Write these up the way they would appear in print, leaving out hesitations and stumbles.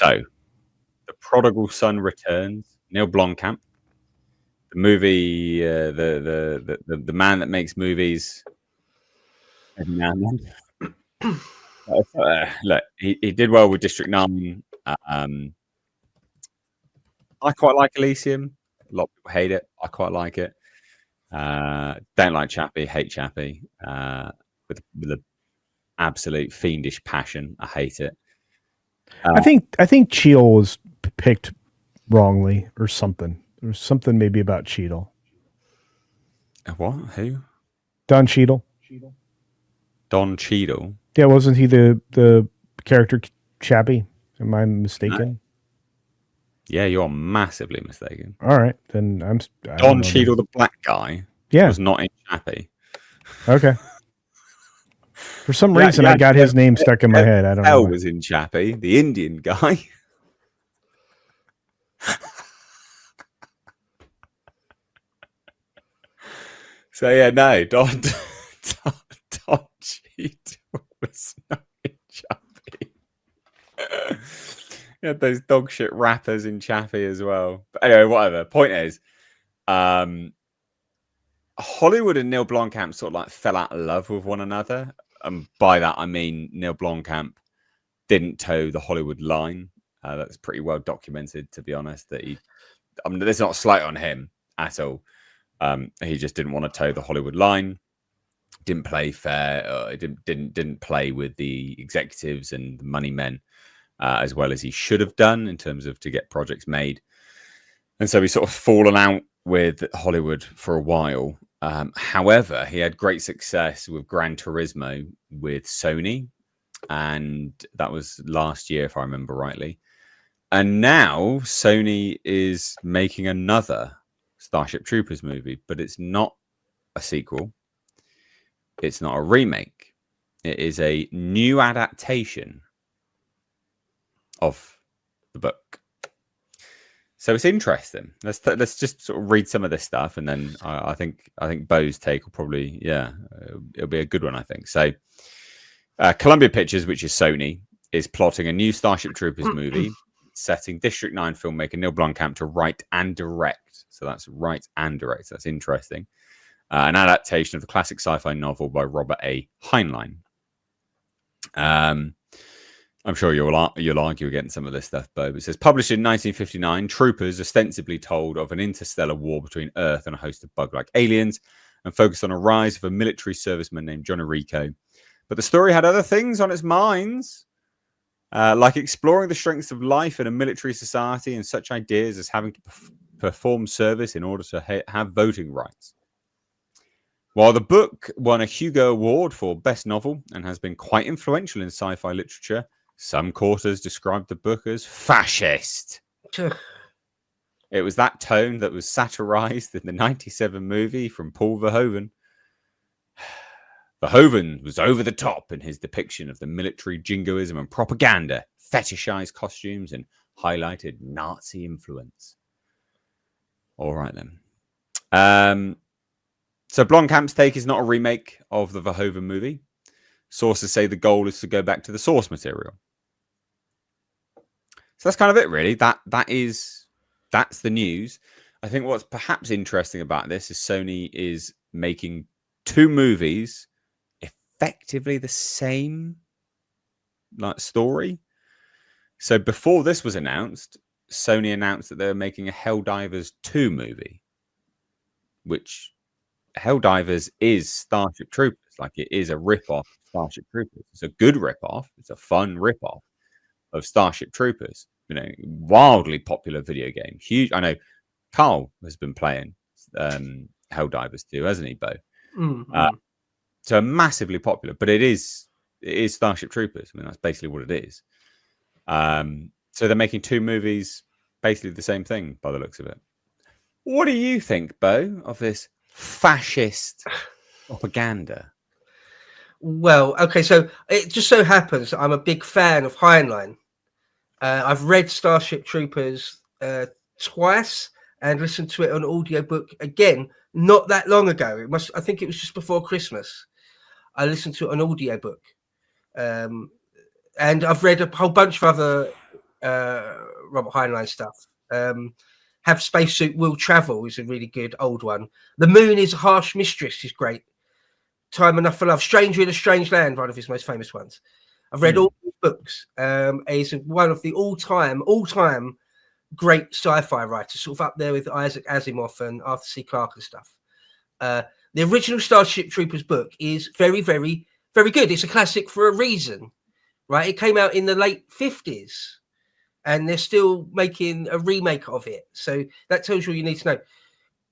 So, The Prodigal Son Returns, Neill Blomkamp, the movie, the man that makes movies every now and then. Look, he did well with District 9. I quite like Elysium. A lot of people hate it. I quite like it. Don't like Chappie, hate Chappie. With an absolute fiendish passion. I hate it. I think Cheadle was picked wrongly or something. There's something maybe about Cheadle. What? Who? Don Cheadle. Don Cheadle. Yeah, wasn't he the character Chappie? Am I mistaken? No. Yeah, you're massively mistaken. All right, then Don Cheadle, the black guy, was not in Chappie. Okay. For some reason, I got his name stuck in my head. I don't know. Was in Chappie, the Indian guy. So yeah, no, Don Cheadle was not in Chappie. You had those dog shit rappers in Chappie as well. But anyway, whatever. Point is, Hollywood and Neill Blomkamp sort of like fell out of love with one another. And by that, I mean Neill Blomkamp didn't toe the Hollywood line. That's pretty well documented, to be honest. That there's not a slight on him at all. He just didn't want to toe the Hollywood line. Didn't play fair. Didn't play with the executives and the money men as well as he should have done in terms of to get projects made. And so he's sort of fallen out with Hollywood for a while. However, he had great success with Gran Turismo with Sony, and that was last year, if I remember rightly. And now Sony is making another Starship Troopers movie, but it's not a sequel. It's not a remake. It is a new adaptation of the book. So it's interesting. Let's just sort of read some of this stuff, and then I think Bo's take will probably it'll be a good one. I think so. Columbia Pictures, which is Sony, is plotting a new Starship Troopers movie, setting District 9 filmmaker Neill Blomkamp to write and direct. So that's write and direct. That's interesting. An adaptation of the classic sci-fi novel by Robert A. Heinlein. I'm sure you'll argue against some of this stuff, Bo. It says, published in 1959, Troopers ostensibly told of an interstellar war between Earth and a host of bug-like aliens and focused on a rise of a military serviceman named Johnny Rico. But the story had other things on its minds, like exploring the strengths of life in a military society and such ideas as having to perform service in order to have voting rights. While the book won a Hugo Award for Best Novel and has been quite influential in sci-fi literature, some quarters described the book as fascist. It was that tone that was satirized in the 1997 movie from Paul Verhoeven. Verhoeven was over the top in his depiction of the military jingoism and propaganda, fetishized costumes, and highlighted Nazi influence. All right, then. So Blomkamp's take is not a remake of the Verhoeven movie. Sources say the goal is to go back to the source material. So that's kind of it, really. That's the news. I think what's perhaps interesting about this is Sony is making two movies effectively the same story. So before this was announced, Sony announced that they were making a Helldivers 2 movie, which Helldivers is Starship Troopers. Like, it is a rip-off of Starship Troopers. It's a good rip-off. It's a fun rip-off of Starship Troopers. Wildly popular video game. Huge. I know Carl has been playing Helldivers 2, hasn't he, Bo? Mm-hmm. So massively popular, but it is Starship Troopers. I mean, that's basically what it is. So they're making two movies, basically the same thing by the looks of it. What do you think, Bo, of this fascist propaganda? Well, okay, so it just so happens that I'm a big fan of Heinlein. I've read Starship Troopers twice and listened to it on audiobook again not that long ago. I think it was just before Christmas. I listened to it on audiobook. And I've read a whole bunch of other Robert Heinlein stuff. Have Spacesuit Will Travel is a really good old one. The Moon is a Harsh Mistress is great. Time Enough for Love. Stranger in a Strange Land, one of his most famous ones. I've read all his books. He's one of the all-time great sci-fi writers, sort of up there with Isaac Asimov and Arthur C. Clarke and stuff. The original Starship Troopers book is very, very, very good. It's a classic for a reason, right? It came out in the late 50s, and they're still making a remake of it. So that tells you all you need to know.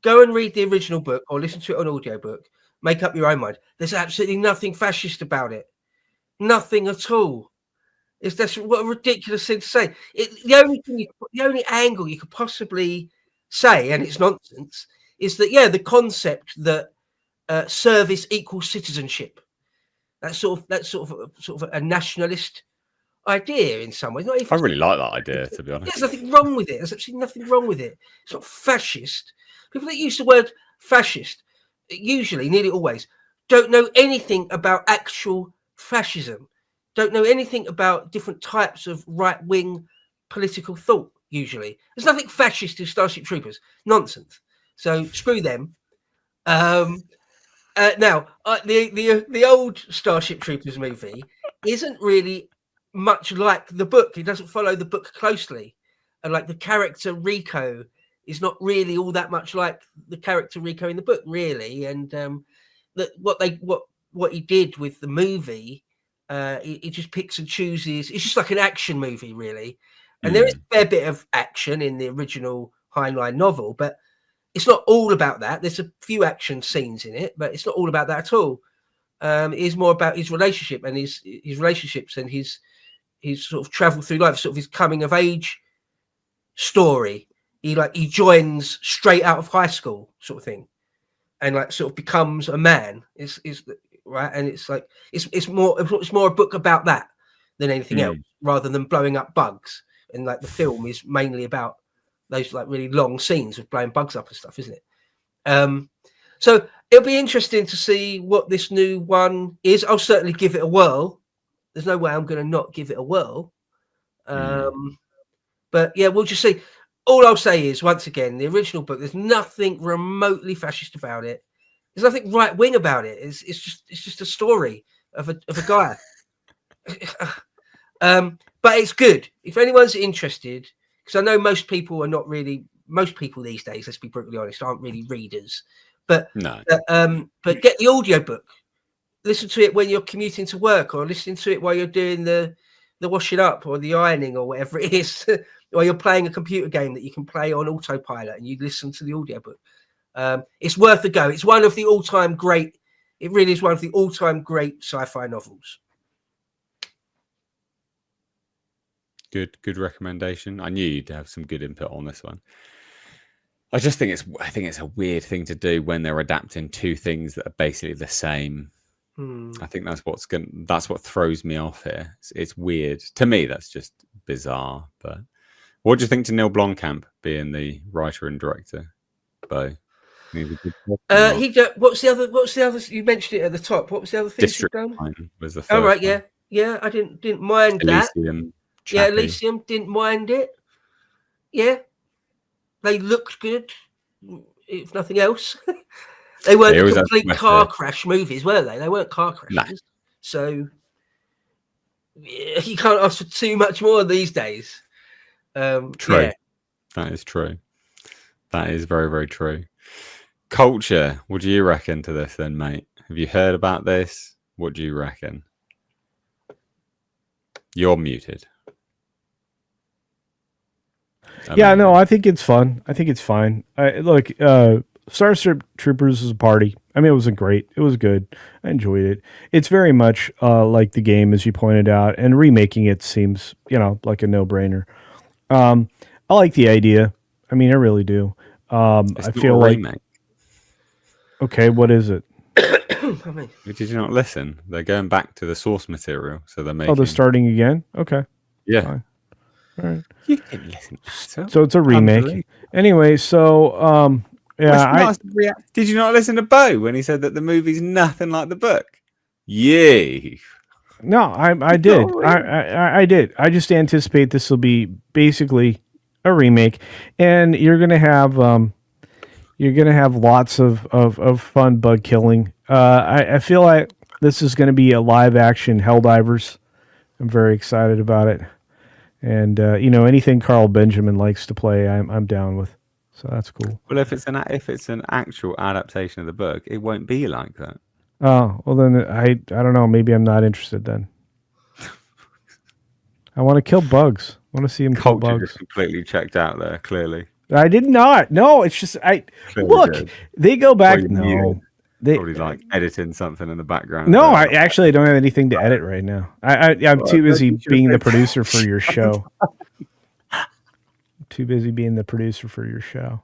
Go and read the original book or listen to it on audiobook. Make up your own mind. There's absolutely nothing fascist about it. Nothing at all. That's what a ridiculous thing to say. The only angle you could possibly say, and it's nonsense, is that the concept that service equals citizenship. That's sort of a nationalist idea in some ways. I really like that idea, to be honest. There's nothing wrong with it. There's absolutely nothing wrong with it. It's not fascist. People that use the word fascist, usually, nearly always, don't know anything about actual fascism. Don't know anything about different types of right-wing political thought, usually. There's nothing fascist in Starship Troopers. Nonsense. So screw them. Now, the old Starship Troopers movie isn't really much like the book. It doesn't follow the book closely. And like the character Rico is not really all that much like the character Rico in the book, really. And what he did with the movie, he just picks and chooses. It's just like an action movie, really. And there is a fair bit of action in the original Heinlein novel, but it's not all about that. There's a few action scenes in it, but it's not all about that at all. It is more about his relationship and his relationships and his sort of travel through life, sort of his coming of age story. He joins straight out of high school, sort of thing, and like sort of becomes a man. Is right, and it's like it's more a book about that than anything else, rather than blowing up bugs. And like the film is mainly about those like really long scenes of blowing bugs up and stuff, isn't it? So it'll be interesting to see what this new one is. I'll certainly give it a whirl. There's no way I'm going to not give it a whirl. But yeah, we'll just see. All I'll say is, once again, the original book, there's nothing remotely fascist about it. There's nothing right wing about it. It's just a story of a guy. But it's good. If anyone's interested, because I know most people these days, let's be brutally honest, aren't really readers. But no. But get the audiobook. Listen to it when you're commuting to work, or listening to it while you're doing the washing up or the ironing or whatever it is, or you're playing a computer game that you can play on autopilot and you listen to the audiobook. It's worth a go. It's one of the all-time great. It really is one of the all-time great sci-fi novels. Good recommendation. I knew you'd have some good input on this one. I think it's a weird thing to do when they're adapting two things that are basically the same. I think that's what throws me off here. It's weird to me. That's just bizarre. But what do you think to Neill Blomkamp being the writer and director? Bo, what's the other? You mentioned it at the top. What was the other thing District he's done? 9 was the first. Oh right, yeah. I didn't mind Elysium, that. Yeah, Elysium, didn't mind it. Yeah, they looked good, if nothing else. They weren't complete car crash movies, were they? They weren't car crashes. No. So yeah, you can't ask for too much more these days. True. Yeah. That is true. That is very, very true. Culture, what do you reckon to this then, mate? Have you heard about this? What do you reckon? You're muted. No, I think it's fun. I think it's fine. Look, Starship Troopers is a party. I mean, it wasn't great. It was good. I enjoyed it. It's very much like the game, as you pointed out, and remaking it seems, like a no-brainer. I like the idea. I mean, I really do. I feel like remake. Okay, what is it? Did you not listen? They're going back to the source material, so they're making. Oh, they're starting again. Okay. Yeah. Fine. All right. You can listen. So it's a remake. Anyway, so yeah, did you not listen to Bo when he said that the movie's nothing like the book? Yeah. No, I did. I did. I just anticipate this will be basically a remake, and you're gonna have lots of fun bug killing. I feel like this is gonna be a live action Helldivers. I'm very excited about it, and anything Carl Benjamin likes to play, I'm down with. So that's cool. Well, if it's an actual adaptation of the book, it won't be like that. Oh well, then I don't know. Maybe I'm not interested then. I want to kill bugs. I want to see him kill Culture bugs. just completely checked out there. Clearly, I did not. No, it's just Clearly look. did. They go back. Well, you No, muted. they Probably like editing something in the background. no. I actually don't have anything to edit right now. I'm too busy you should being the have said- producer for your show. Too busy being the producer for your show.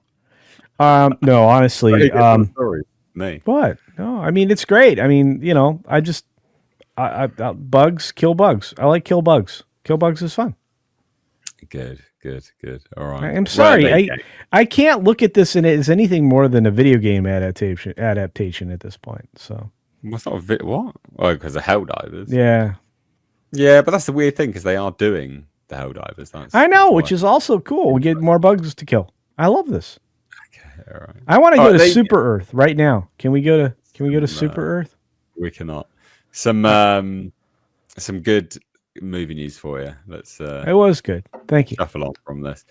No, honestly. Sorry, me. What? No, I mean it's great. I mean, I just bugs kill bugs. I like kill bugs. Kill bugs is fun. Good. All right. I'm sorry. Right, I can't look at this as anything more than a video game adaptation at this point. So what's not what? Oh, because of Helldivers. yeah, but that's the weird thing because they are doing the Helldivers. I know, which is also cool. We get more bugs to kill. I love this. Okay, all right. I want to go to Super Earth right now. Can we go to Super Earth? We cannot. Some good movie news for you. Let's It was good. Thank you. shuffle on from this.